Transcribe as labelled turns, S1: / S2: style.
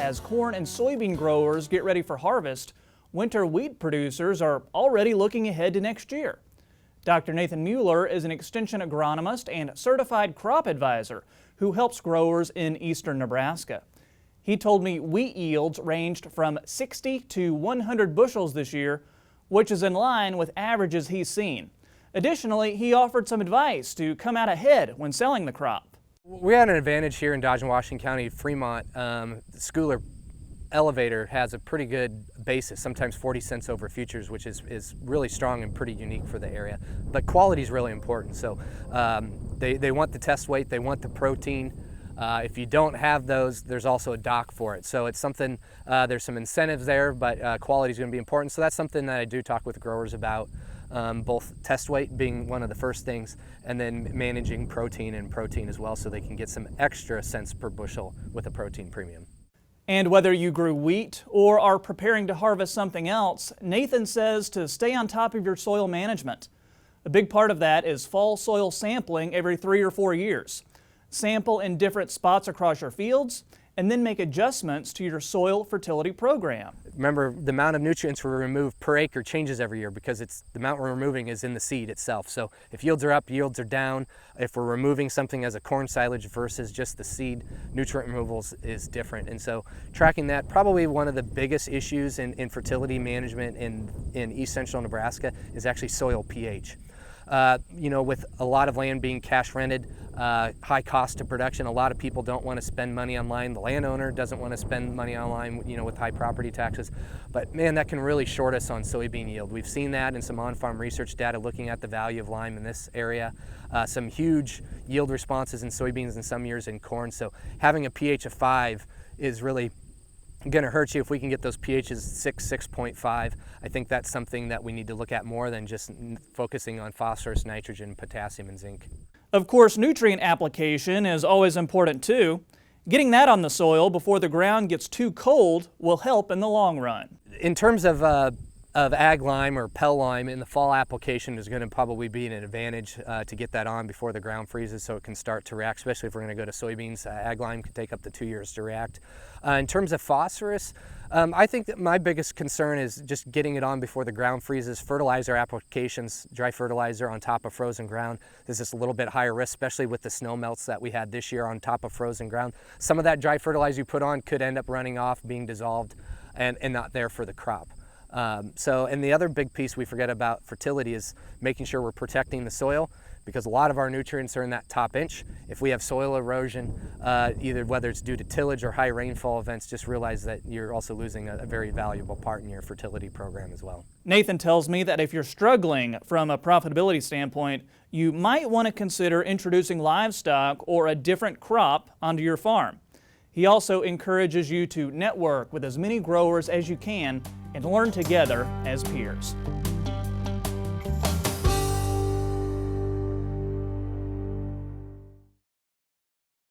S1: as corn and soybean growers get ready for harvest, winter wheat producers are already looking ahead to next year. Dr. Nathan Mueller is an extension agronomist and certified crop advisor who helps growers in eastern Nebraska. He told me wheat yields ranged from 60 to 100 bushels this year, which is in line with averages he's seen. Additionally, he offered some advice to come out ahead when selling the crop.
S2: We had an advantage here in Dodge and Washington County, Fremont. The Schooler elevator has a pretty good basis, sometimes 40 cents over futures, which is really strong and pretty unique for the area. But quality is really important. So they want the test weight, they want the protein. If you don't have those, there's also a dock for it. So it's something, there's some incentives there, but quality is going to be important. So that's something that I do talk with growers about. Both test weight being one of the first things, and then managing protein as well, so they can get some extra cents per bushel with a protein premium.
S1: And whether you grew wheat or are preparing to harvest something else, Nathan says to stay on top of your soil management. A big part of that is fall soil sampling every 3 or 4 years. Sample in different spots across your fields, and then make adjustments to your soil fertility program.
S2: Remember, the amount of nutrients we remove per acre changes every year because the amount we're removing is in the seed itself. So if yields are up, yields are down. If we're removing something as a corn silage versus just the seed, nutrient removals is different. And so tracking that, probably one of the biggest issues in fertility management in east central Nebraska is actually soil pH. With a lot of land being cash rented, high cost to production, a lot of people don't want to spend money on lime. The landowner doesn't want to spend money on lime, with high property taxes. But man, that can really short us on soybean yield. We've seen that in some on-farm research data looking at the value of lime in this area. Some huge yield responses in soybeans in some years in corn. So having a pH of 5 is really going to hurt you. If we can get those pHs 6, 6.5, I think that's something that we need to look at more than just focusing on phosphorus, nitrogen, potassium, and zinc.
S1: Of course, nutrient application is always important too. Getting that on the soil before the ground gets too cold will help in the long run.
S2: In terms of ag lime or Pell lime, in the fall application is going to probably be an advantage to get that on before the ground freezes so it can start to react, especially if we're going to go to soybeans. Ag lime can take up to 2 years to react. In terms of phosphorus, I think that my biggest concern is just getting it on before the ground freezes. Fertilizer applications, dry fertilizer on top of frozen ground, there's just a little bit higher risk, especially with the snow melts that we had this year on top of frozen ground. Some of that dry fertilizer you put on could end up running off, being dissolved, and not there for the crop. And the other big piece we forget about fertility is making sure we're protecting the soil, because a lot of our nutrients are in that top inch. If we have soil erosion, whether it's due to tillage or high rainfall events, just realize that you're also losing a very valuable part in your fertility program as well.
S1: Nathan tells me that if you're struggling from a profitability standpoint, you might want to consider introducing livestock or a different crop onto your farm. He also encourages you to network with as many growers as you can and learn together as peers.